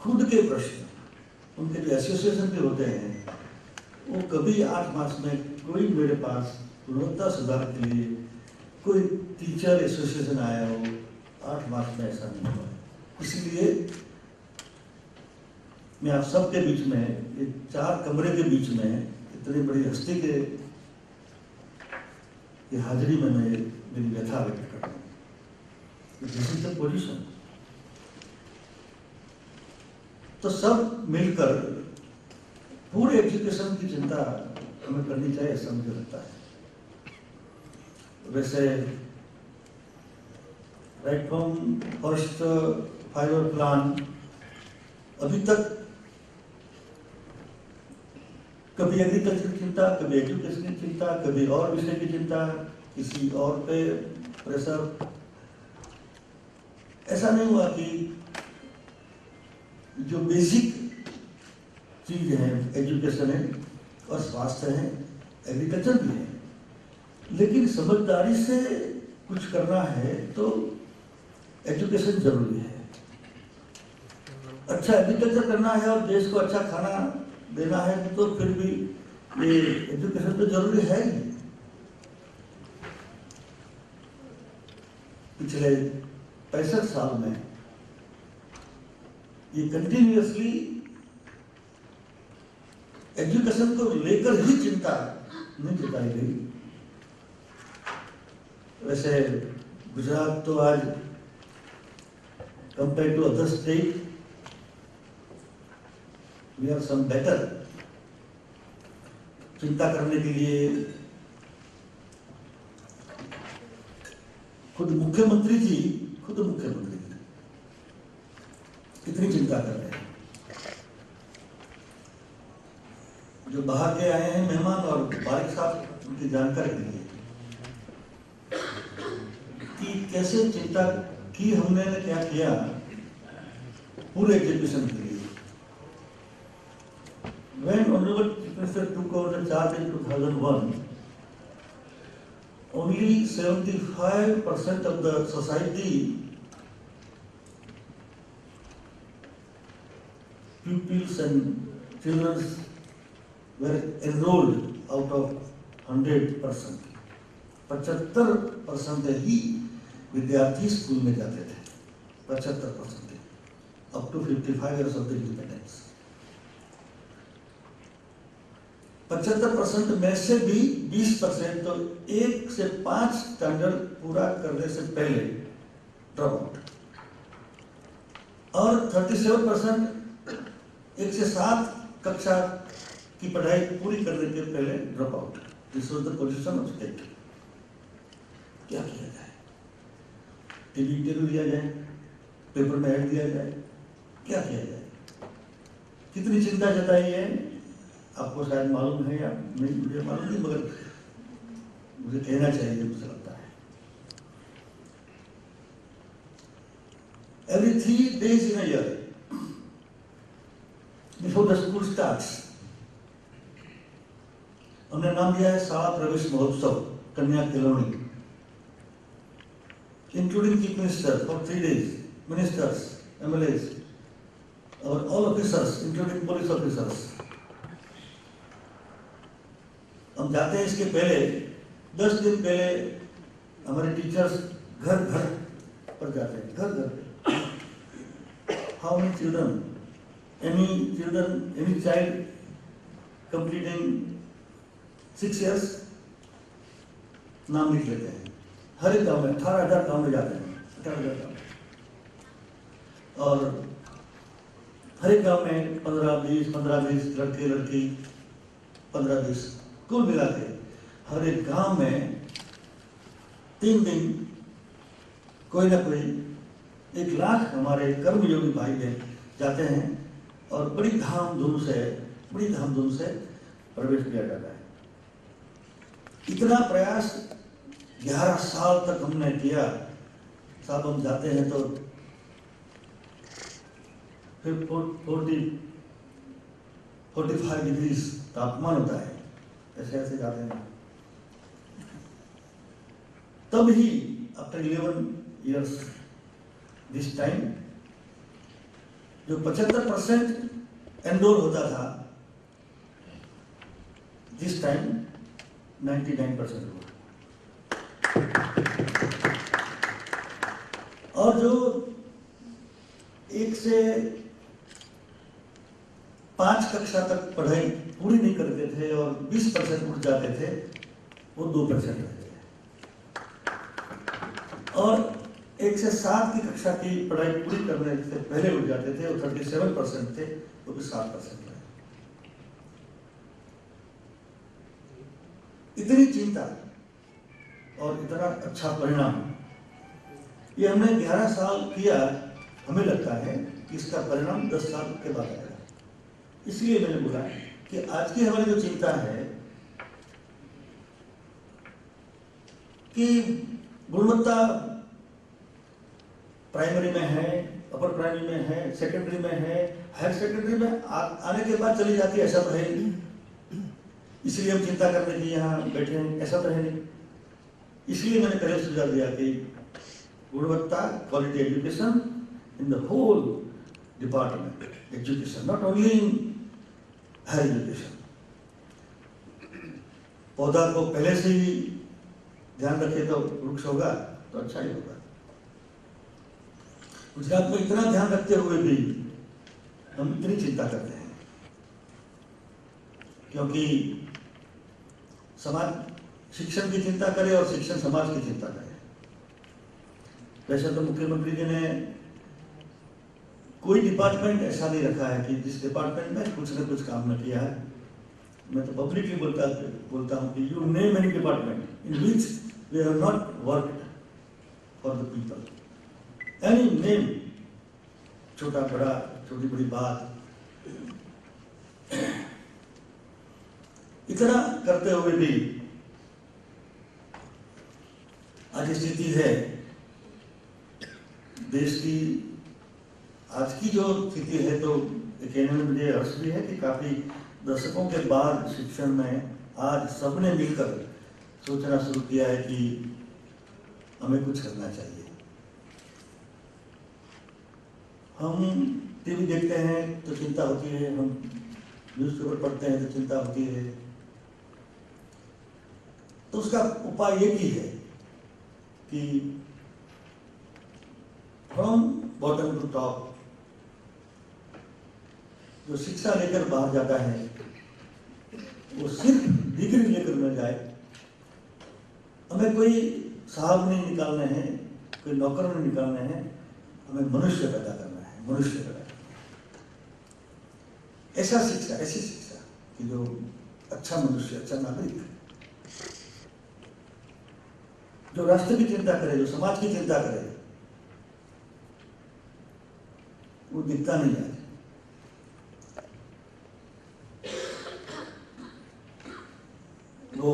खुद के प्रश्न, उनके जो एसोसिएशन के होते हैं, वो कभी 8 मार्च में कोई मेरे पास गुणवत्ता सुधार के लिए कोई टीचर एसोसिएशन आया हो, 8 मार्च में ऐसा नहीं हुआ। इसलिए मैं आप सबके बीच में, ये 4 कमरे के बीच में इतनी बड़ी हस्ती के हाजिरी में मैं मेरी व्यथा व्यक्त कर रहा हूँ। This is the position. तो सब मिलकर पूरे एजुकेशन की चिंता हमें करनी चाहिए, ऐसा मुझे लगता है। वैसे राइट फ्रॉम फर्स्ट 5 प्लान अभी तक कभी एग्रीकल्चर की चिंता, कभी एजुकेशन की चिंता, कभी और विषय की चिंता, किसी और पे प्रेशर। ऐसा नहीं हुआ कि जो बेसिक चीज है, एजुकेशन है और स्वास्थ्य है, एग्रीकल्चर भी है, लेकिन समझदारी से कुछ करना है तो एजुकेशन जरूरी है। अच्छा एग्रीकल्चर करना है और देश को अच्छा खाना देना है तो फिर भी ये एजुकेशन तो जरूरी है ही। पिछले 65 साल में ये कंटिन्यूअसली एजुकेशन को लेकर ही चिंता नहीं जताई गई। वैसे गुजरात तो आज compare to other state we are some better. चिंता करने के लिए खुद मुख्यमंत्री जी कितनी चिंता कर रहे हैं। जो बाहर के आए हैं मेहमान और बारिक साहब उनकी जानकारी दी है कि कैसे चिंता की हमने, क्या किया पूरे एजुकेशन के लिए। When Honorable Chief Minister took over the charge in 2001, only 75% of the society pupils and children were enrolled out of 100%. 75% ही विद्यार्थी स्कूल में जाते थे, 75% up to 55 years of the independence। 75% में से भी 20% तो 1 से 5 स्टैंडर्ड पूरा करने से पहले ड्रॉप आउट, और 37% 1 से 7 कक्षा की पढ़ाई पूरी करने के पहले drop out. This was the position of state. क्या किया जाए? टीवी इंटरव्यू दिया जाए, पेपर में ऐड दिया जाए, क्या किया जाए? कितनी चिंता जताई है आपको शायद मालूम है या नहीं, मुझे मालूम नहीं, मगर मुझे कहना चाहिए, मुझे लगता है। Every 3 days in a year before the school starts, हमने नाम दिया है शाला प्रवेश महोत्सव कन्या Khilauni, including chief minister for 3 days, ministers, MLAs, और all officers, including police officers। हम जाते हैं इसके पहले 10 दिन पहले हमारे टीचर्स घर घर पर जाते हैं, घर घर। How many children, any child completing 6 years, नाम लिख लेते हैं। हर एक गांव में 18,000 गांव में जाते हैं, 18,000 गांव, और हर एक गांव में 15-20 लड़के लड़की, 15-20 कुल मिला के हर एक गांव में 3 दिन कोई ना कोई 1 लाख हमारे कर्मयोगी भाई बहन जाते हैं और बड़ी धामधूम से प्रवेश किया जाता है। इतना प्रयास 11 साल तक हमने किया। साहब हम जाते हैं तो फिर 45 डिग्री तापमान होता है, ऐसे जाते हैं। तब ही आफ्टर 11 years दिस टाइम जो 75% एनरोल होता था, दिस टाइम 99% हुआ। और जो 1 से 5 कक्षा तक पढ़ाई पूरी नहीं करते थे और 20% उठ जाते थे, वो 2% रह गए। और 1 से 7 की कक्षा की पढ़ाई पूरी करने से पहले उठ जाते थे, वो 37% थे, वो भी 7% रहे। इतनी चिंता और इतना अच्छा परिणाम, ये हमने 11 साल किया। हमें लगता है कि इसका परिणाम 10 साल के बाद आएगा। इसलिए मैंने बोला कि आज की हमारी जो चिंता है कि गुणवत्ता प्राइमरी में है, अपर प्राइमरी में है, सेकेंडरी में है, हायर सेकेंडरी में आने के बाद चली जाती है, ऐसा तो है नहीं। इसलिए हम चिंता करने की यहाँ बैठे हैं, ऐसा तो है नहीं। इसलिए मैंने पहले सुझाव दिया कि गुणवत्ता, quality education in the whole department education, not only in higher education. पौधा को पहले से ही ध्यान रखे तो वृक्ष होगा तो अच्छा ही होगा। गुजरात में इतना ध्यान रखते हुए भी हम इतनी चिंता करते हैं, क्योंकि समाज शिक्षण की चिंता करे और शिक्षण समाज की चिंता करे। वैसे तो मुख्यमंत्री जी ने कोई डिपार्टमेंट ऐसा नहीं रखा है कि जिस डिपार्टमेंट में कुछ न कुछ काम न किया है। मैं तो पब्लिकली बोलता हूँ कि you name any department in which we have not worked for the people, any name, छोटा बड़ा, छोटी बड़ी बात, इतना करते हुए भी आज स्थिति है देश की। आज की जो स्थिति है तो कहने में मुझे हर्ष भी है कि काफी दशकों के बाद शिक्षण में आज सबने मिलकर सोचना शुरू किया है कि हमें कुछ करना चाहिए। हम टीवी देखते हैं तो चिंता होती है, हम न्यूज़पेपर पढ़ते हैं तो चिंता होती है। तो उसका उपाय एक ही है कि फ्रॉम बॉटम टू टॉप जो शिक्षा लेकर बाहर जाता है वो सिर्फ डिग्री लेकर न जाए। हमें कोई साहब नहीं निकालने हैं, कोई नौकर नहीं निकालने हैं, हमें मनुष्य पैदा करना है, मनुष्य पैदा करना है। ऐसा शिक्षा, ऐसी शिक्षा कि जो अच्छा मनुष्य, अच्छा नागरिक, जो राष्ट्र की चिंता करे, जो समाज की चिंता करे, वो दिखता नहीं है। वो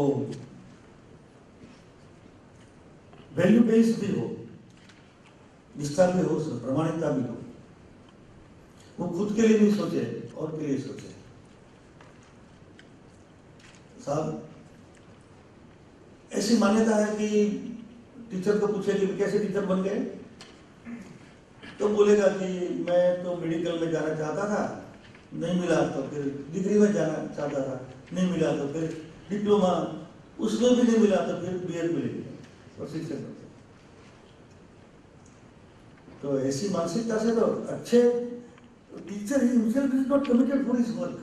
वैल्यू बेस्ड भी हो, निष्ठा भी हो, प्रमाणिकता भी हो। वो खुद के लिए नहीं सोचे और के लिए सोचे। साहब, ऐसी मान्यता है कि टीचर को पूछे कि कैसे टीचर बन गए, तो बोलेगा कि मैं तो मेडिकल में जाना चाहता था, नहीं मिला, तो फिर डिग्री में जाना चाहता था, नहीं मिला, तो फिर डिप्लोमा, उसमें भी नहीं मिला, तो फिर बीएड मिलेगी और शिक्षक। तो ऐसी मानसिकता से तो अच्छे teacher he himself is not committed for his work,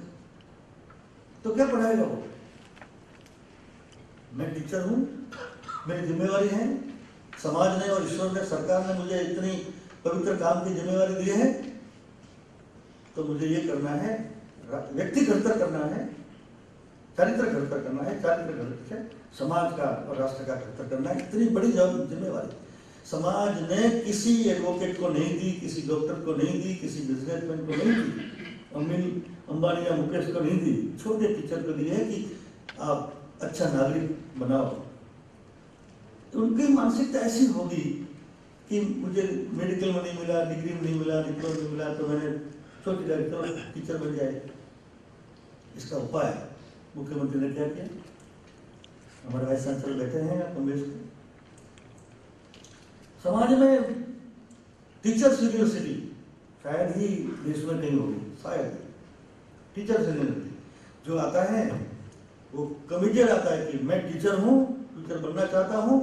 तो क्या पढ़ाएगा वो? मैं टीचर हूँ, मेरी जिम्मेवारी है, समाज ने और ईश्वर ने, सरकार ने मुझे इतनी पवित्र काम की जिम्मेवारी दी है, तो मुझे ये करना है, व्यक्ति घड़तर करना है, चरित्र घड़तर करना है, चरित्र घड़तर से समाज का और राष्ट्र का घड़तर करना है। इतनी बड़ी जिम्मेवारी समाज ने किसी एडवोकेट को नहीं दी, किसी डॉक्टर को नहीं दी, किसी बिजनेसमैन को नहीं दी, अनिल अंबानी या मुकेश को नहीं दी, छोटे टीचर को दी है कि आप अच्छा नागरिक बनाओ। तो उनकी मानसिकता ऐसी होगी कि मुझे मेडिकल में नहीं मिला, डिग्री में नहीं मिला, डिप्लोमा में मिला, तो मैंने सोच लिया तो टीचर बन जाए। इसका उपाय मुख्यमंत्री ने क्या किया? हमारे वाइस चांसलर बैठे हैं कमलेश, समाज में टीचर्स यूनिवर्सिटी शायद ही देश में कहीं होगी, शायद टीचर से नहीं मिलती। जो आता है वो कमिटेड आता है कि मैं टीचर हूँ, टीचर बनना चाहता हूँ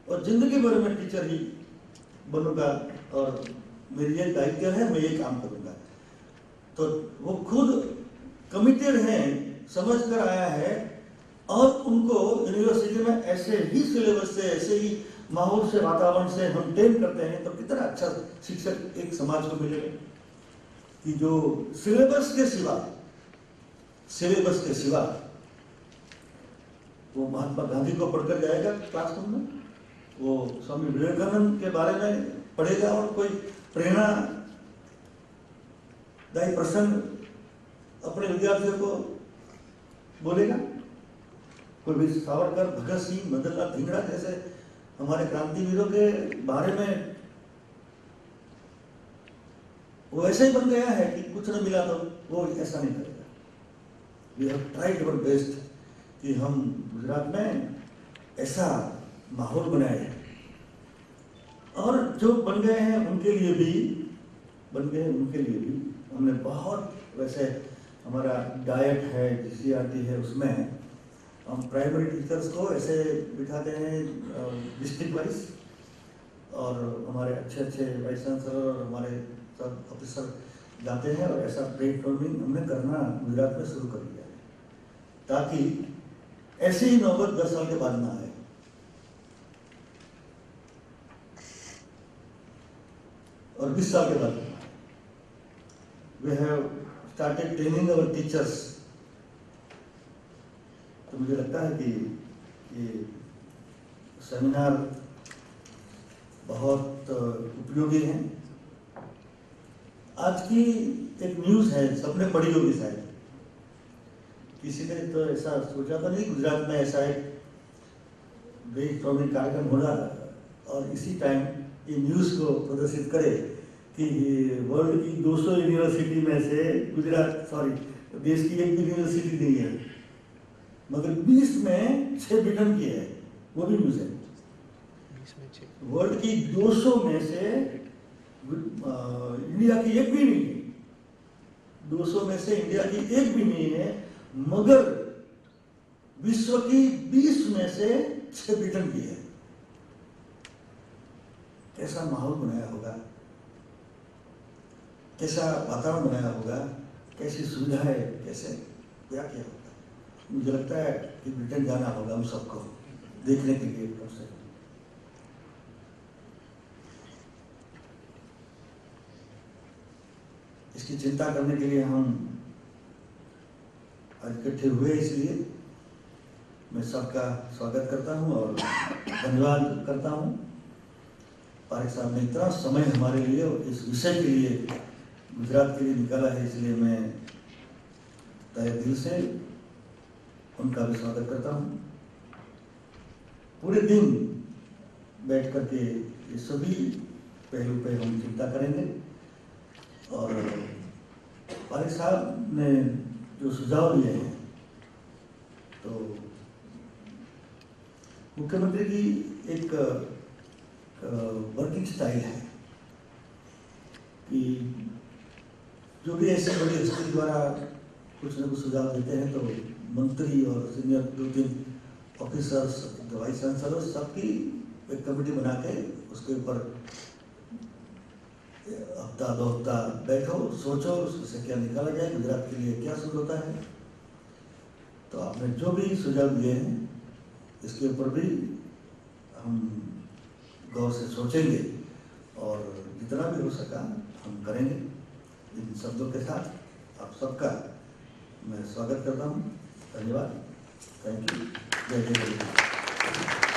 और जिंदगी भर में टीचर ही बनूंगा और मेरी ये दायित्व है, मैं ये काम करूंगा। तो वो खुद कमिटेड हैं, समझ कर आया है और उनको यूनिवर्सिटी में ऐसे ही सिलेबस से, ऐसे ही माहौल से, वातावरण से हम ट्रेन करते हैं, तो कितना अच्छा शिक्षक एक समाज को मिलेगा कि जो सिलेबस के सिवा वो महात्मा गांधी को पढ़कर जाएगा क्लासरूम में, वो स्वामी विवेकानंद के बारे में पढ़ेगा और कोई प्रेरणादायी प्रसंग अपने विद्यार्थियों को बोलेगा। कोई भी सावरकर, भगत सिंह, मदन लाल धिंगड़ा जैसे हमारे क्रांतिवीरों के बारे में वो ऐसे ही बन गया है कि कुछ न मिला तो वो ऐसा नहीं करेगा। We have tried our best कि हम गुजरात में ऐसा माहौल बनाए और जो बन गए हैं उनके लिए भी हमने बहुत, वैसे हमारा डाइट है, GCRT है, उसमें हम प्राइमरी टीचर्स को ऐसे बिठाते हैं डिस्ट्रिक्ट वाइज और हमारे अच्छे वाइस चांसलर और हमारे सब ऑफिसर जाते हैं और ऐसा ब्रेनस्टॉर्मिंग हमने करना गुजरात में शुरू कर दिया है ताकि ऐसी ही नौबत 10 साल के बाद ना आए। और 20 साल के बाद we have started training our teachers. तो मुझे लगता है कि ये सेमिनार बहुत उपयोगी है। आज की एक न्यूज़ है, सबने पढ़ी होगी शायद, किसी ने तो ऐसा सोचा था नहीं गुजरात में ऐसा एक ब्रेनस्टॉर्मिंग कार्यक्रम होगा और इसी टाइम ये न्यूज़ को प्रदर्शित करे कि वर्ल्ड की 200 यूनिवर्सिटी में से देश की एक भी यूनिवर्सिटी नहीं है, मगर 20 में 6 ब्रिटेन की है, वो भी न्यूज़ है। वर्ल्ड की 200 में से इंडिया की एक भी नहीं है, 200 में से इंडिया की एक भी नहीं है, मगर विश्व की 20 में से 6 ब्रिटेन की है। कैसा माहौल बनाया होगा, कैसा वातावरण बनाया होगा, कैसी सुविधाएं, कैसे क्या किया होगा। मुझे लगता है कि ब्रिटेन जाना होगा हम सबको देखने के लिए। कम से कम इसकी चिंता करने के लिए हम आज इकट्ठे हुए, इसलिए मैं सबका स्वागत करता हूं और धन्यवाद करता हूं। पारिक साहब ने इतना समय हमारे लिए और इस विषय के लिए, गुजरात के लिए निकाला है, इसलिए मैं तहे दिल से उनका भी स्वागत करता हूं। पूरे दिन बैठ करके ये सभी पहलू पे हम चिंता करेंगे और पारिक साहब ने जो सुझाव दिए हैं, तो मुख्यमंत्री की एक वर्किंग स्टाइल है कि जो भी ऐसे बड़ी हस्ती द्वारा कुछ न कुछ सुझाव देते हैं तो मंत्री और सीनियर 2-3 ऑफिसर्स, वाइस चांसलर, सबकी एक कमेटी बना के उसके ऊपर हफ्ता 2 हफ्ता बैठो, सोचो उससे क्या निकाला जाए, गुजरात के लिए क्या शुरू होता है। तो आपने जो भी सुझाव दिए हैं इसके ऊपर भी हम गौर से सोचेंगे और जितना भी हो सका हम करेंगे। इन शब्दों के साथ आप सबका मैं स्वागत करता हूँ। धन्यवाद। Thank you. जय जय।